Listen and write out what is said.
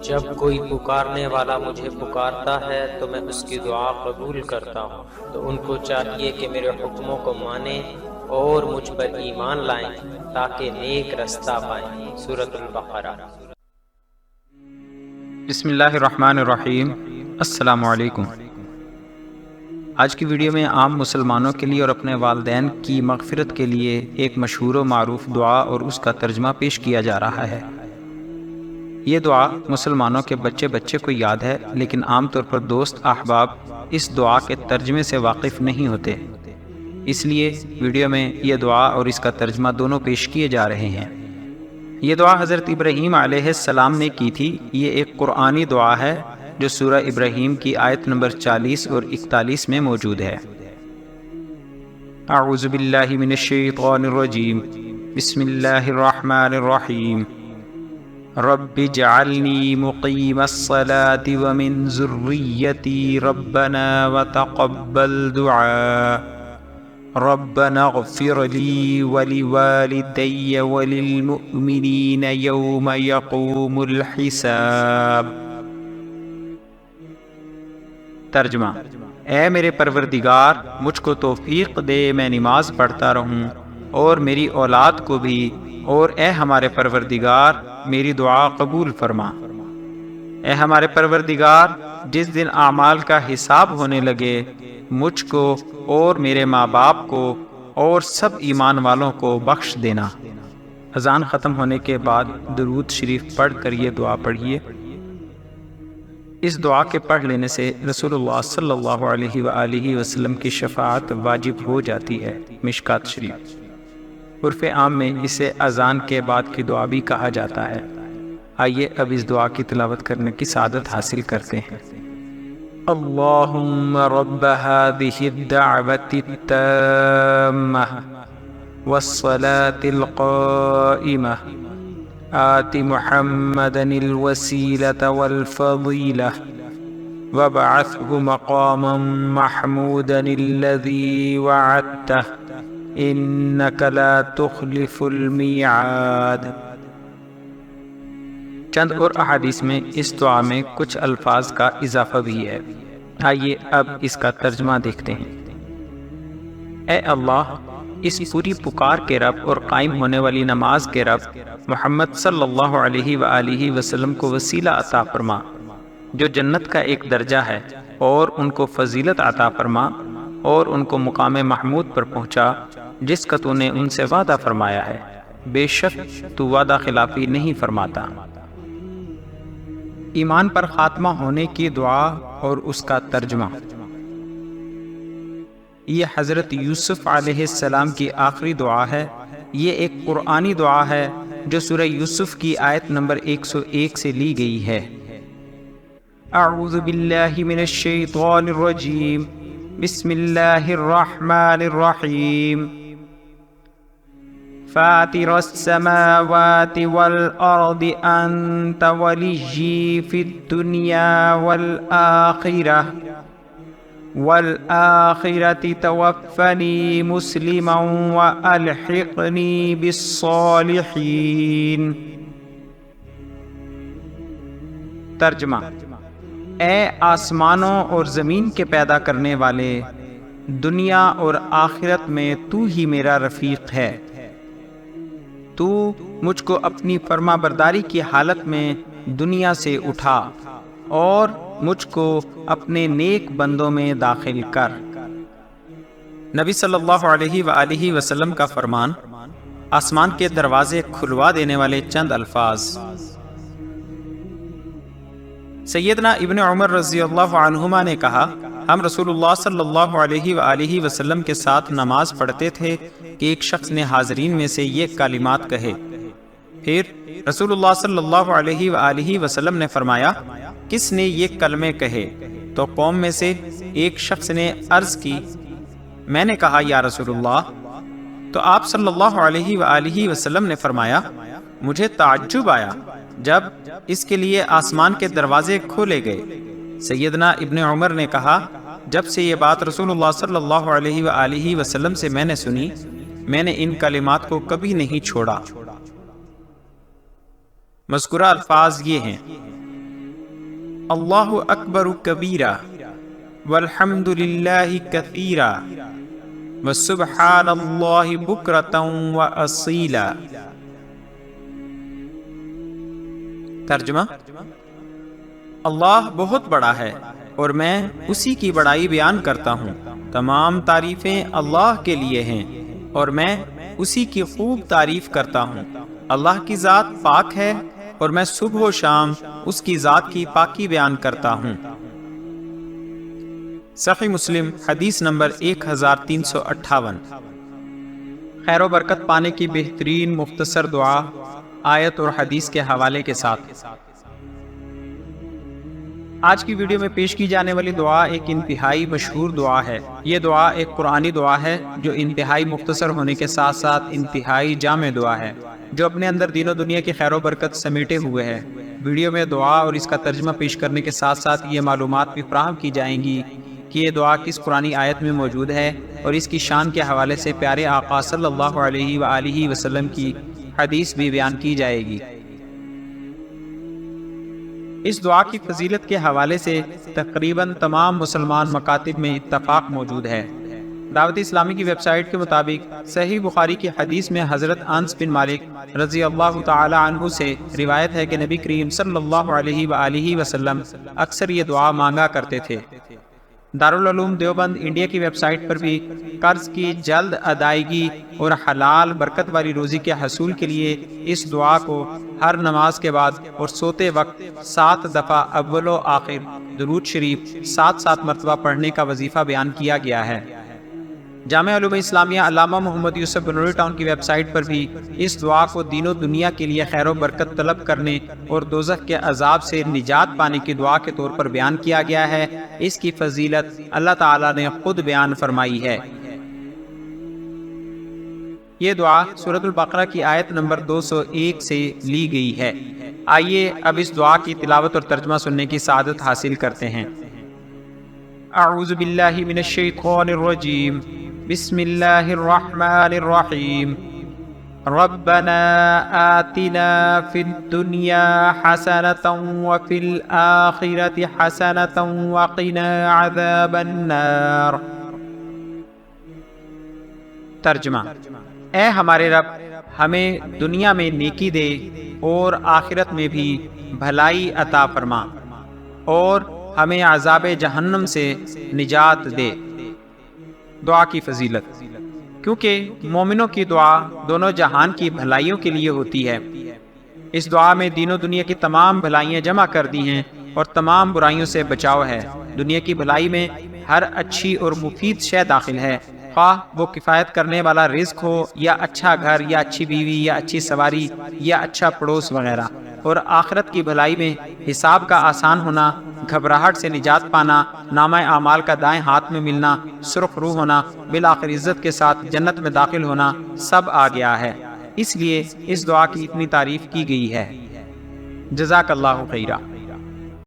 جب کوئی پکارنے والا مجھے پکارتا ہے تو میں اس کی دعا قبول کرتا ہوں، تو ان کو چاہیے کہ میرے حکموں کو مانیں اور مجھ پر ایمان لائیں تاکہ نیک رستہ پائیں۔ سورۃ البقرہ۔ بسم اللہ الرحمن الرحیم۔ السلام علیکم۔ آج کی ویڈیو میں عام مسلمانوں کے لیے اور اپنے والدین کی مغفرت کے لیے ایک مشہور و معروف دعا اور اس کا ترجمہ پیش کیا جا رہا ہے۔ یہ دعا مسلمانوں کے بچے بچے کو یاد ہے، لیکن عام طور پر دوست احباب اس دعا کے ترجمے سے واقف نہیں ہوتے، اس لیے ویڈیو میں یہ دعا اور اس کا ترجمہ دونوں پیش کیے جا رہے ہیں۔ یہ دعا حضرت ابراہیم علیہ السلام نے کی تھی۔ یہ ایک قرآنی دعا ہے جو سورہ ابراہیم کی آیت نمبر 40 اور 41 میں موجود ہے۔ اعوذ باللہ من الشیطان الرجیم، بسم اللہ الرحمن الرحیم، رب اجعلنی مقیم الصلاة ومن ذریتی ربنا وتقبل دعاء ربنا اغفر لی ولوالدی وللمؤمنین یوم یقوم الحساب۔ ترجمہ: اے میرے پروردگار، مجھ کو توفیق دے میں نماز پڑھتا رہوں اور میری اولاد کو بھی، اور اے ہمارے پروردگار میری دعا قبول فرما۔ اے ہمارے پروردگار، جس دن اعمال کا حساب ہونے لگے مجھ کو اور میرے ماں باپ کو اور سب ایمان والوں کو بخش دینا۔ اذان ختم ہونے کے بعد درود شریف پڑھ کر یہ دعا پڑھیے۔ اس دعا کے پڑھ لینے سے رسول اللہ صلی اللہ علیہ وآلہ وسلم کی شفاعت واجب ہو جاتی ہے۔ مشکات شریف۔ عرف عام میں اسے اذان کے بعد کی دعا بھی کہا جاتا ہے۔ آئیے اب اس دعا کی تلاوت کرنے کی سعادت حاصل کرتے ہیں۔ اللہم رب هذه الدعوة التامة والصلاة القائمة آت محمدا الوسيلة والفضيلة وابعثه مقاما محمودا الذي وعدته إنك لا تخلف الميعاد۔ چند اور احادیث میں اس دعا میں کچھ الفاظ کا اضافہ بھی ہے۔ آئیے اب اس کا ترجمہ دیکھتے ہیں۔ اے اللہ، اس پوری پکار کے رب اور قائم ہونے والی نماز کے رب، محمد صلی اللہ علیہ وآلہ وسلم کو وسیلہ عطا فرما جو جنت کا ایک درجہ ہے، اور ان کو فضیلت عطا فرما اور ان کو مقام محمود پر پہنچا جس کا تو نے ان سے وعدہ فرمایا ہے۔ بے شک تو وعدہ خلافی نہیں فرماتا۔ ایمان پر خاتمہ ہونے کی دعا اور اس کا ترجمہ۔ یہ حضرت یوسف علیہ السلام کی آخری دعا ہے۔ یہ ایک قرآنی دعا ہے جو سورہ یوسف کی آیت نمبر 101 سے لی گئی ہے۔ اعوذ باللہ من الشیطان الرجیم، بسم اللہ الرحمن الرحیم، فاطر السماوات والأرض أنت وليي في الدنيا والآخرة توفني مسلما وألحقني بالصالحين۔ ترجمہ: اے آسمانوں اور زمین کے پیدا کرنے والے، دنیا اور آخرت میں تو ہی میرا رفیق ہے۔ تو مجھ کو اپنی فرما برداری کی حالت میں دنیا سے اٹھا اور مجھ کو اپنے نیک بندوں میں داخل کر۔ نبی صلی اللہ علیہ وآلہ وسلم کا فرمان، آسمان کے دروازے کھلوا دینے والے چند الفاظ۔ سیدنا ابن عمر رضی اللہ عنہما نے کہا، ہم رسول اللہ صلی اللہ علیہ وآلہ وسلم کے ساتھ نماز پڑھتے تھے کہ ایک شخص نے حاضرین میں سے یہ کلمات کہے۔ پھر رسول اللہ صلی اللہ علیہ وآلہ وسلم نے فرمایا، کس نے یہ کلمے کہے؟ تو قوم میں سے ایک شخص نے عرض کی، میں نے کہا یا رسول اللہ۔ تو آپ صلی اللہ علیہ وآلہ وسلم نے فرمایا، مجھے تعجب آیا جب اس کے لیے آسمان کے دروازے کھولے گئے۔ سیدنا ابن عمر نے کہا، جب سے یہ بات رسول اللہ صلی اللہ علیہ وآلہ وسلم سے میں نے سنی، میں نے ان کلمات کو کبھی نہیں چھوڑا۔ مذکورہ الفاظ یہ ہیں: اللہ اکبر کبیرا والحمد للہ کثیرا وسبحان اللہ بکرۃ واصیلا۔ ترجمہ: اللہ بہت بڑا ہے اور میں اسی کی بڑائی بیان کرتا ہوں۔ تمام تعریفیں اللہ کے لیے ہیں اور میں اسی کی خوب تعریف کرتا ہوں۔ اللہ کی ذات پاک ہے اور میں صبح و شام اس کی ذات کی پاکی بیان کرتا ہوں۔ صحیح مسلم حدیث نمبر 1358۔ خیر و برکت پانے کی بہترین مختصر دعا آیت اور حدیث کے حوالے کے ساتھ۔ آج کی ویڈیو میں پیش کی جانے والی دعا ایک انتہائی مشہور دعا ہے۔ یہ دعا ایک قرآنی دعا ہے جو انتہائی مختصر ہونے کے ساتھ ساتھ انتہائی جامع دعا ہے، جو اپنے اندر دین و دنیا کی خیر و برکت سمیٹے ہوئے ہے۔ ویڈیو میں دعا اور اس کا ترجمہ پیش کرنے کے ساتھ ساتھ یہ معلومات بھی فراہم کی جائیں گی کہ یہ دعا کس قرآنی آیت میں موجود ہے، اور اس کی شان کے حوالے سے پیارے آقا صلی اللہ علیہ وآلہ وسلم کی حدیث بھی بیان کی جائے گی۔ اس دعا کی فضیلت کے حوالے سے تقریباً تمام مسلمان مکاتب میں اتفاق موجود ہے۔ دعوت اسلامی کی ویب سائٹ کے مطابق صحیح بخاری کی حدیث میں حضرت انس بن مالک رضی اللہ تعالی عنہ سے روایت ہے کہ نبی کریم صلی اللہ علیہ وآلہ وسلم اکثر یہ دعا مانگا کرتے تھے۔ دارالعلوم دیوبند انڈیا کی ویب سائٹ پر بھی قرض کی جلد ادائیگی اور حلال برکت والی روزی کے حصول کے لیے اس دعا کو ہر نماز کے بعد اور سوتے وقت 7 دفعہ اول و آخر درود شریف 7 مرتبہ پڑھنے کا وظیفہ بیان کیا گیا ہے۔ جامع علوم اسلامیہ علامہ محمد یوسف بنوری ٹاؤن کی ویب سائٹ پر بھی اس دعا کو دین و دنیا کے لیے خیر و برکت طلب کرنے اور دوزخ کے عذاب سے نجات پانے کی دعا کے طور پر بیان کیا گیا ہے۔ اس کی فضیلت اللہ تعالیٰ نے خود بیان فرمائی ہے۔ یہ دعا سورۃ البقرہ کی آیت نمبر 201 سے لی گئی ہے۔ آئیے اب اس دعا کی تلاوت اور ترجمہ سننے کی سعادت حاصل کرتے ہیں۔ اعوذ باللہ من الشیطان الرجیم، بسم اللہ الرحمن الرحیم۔ ربنا آتنا فی الدنیا حسنۃ وفی الآخرۃ حسنۃ وقنا عذاب النار۔ ترجمہ: اے ہمارے رب، ہمیں دنیا میں نیکی دے اور آخرت میں بھی بھلائی عطا فرما، اور ہمیں عذاب جہنم سے نجات دے۔ دعا کی فضیلت: کیونکہ مومنوں کی دعا دونوں جہان کی بھلائیوں کے لیے ہوتی ہے۔ اس دعا میں دین و دنیا کی تمام بھلائیاں جمع کر دی ہیں اور تمام برائیوں سے بچاؤ ہے۔ دنیا کی بھلائی میں ہر اچھی اور مفید شے داخل ہے، خواہ وہ کفایت کرنے والا رزق ہو، یا اچھا گھر، یا اچھی بیوی، یا اچھی سواری، یا اچھا پڑوس وغیرہ۔ اور آخرت کی بھلائی میں حساب کا آسان ہونا، گھبراہٹ سے نجات پانا، نامہ اعمال کا دائیں ہاتھ میں ملنا، سرخ روح ہونا، بالآخر عزت کے ساتھ جنت میں داخل ہونا، سب آ گیا ہے۔ اس لیے اس دعا کی اتنی تعریف کی گئی ہے۔ جزاک اللہ خیرہ۔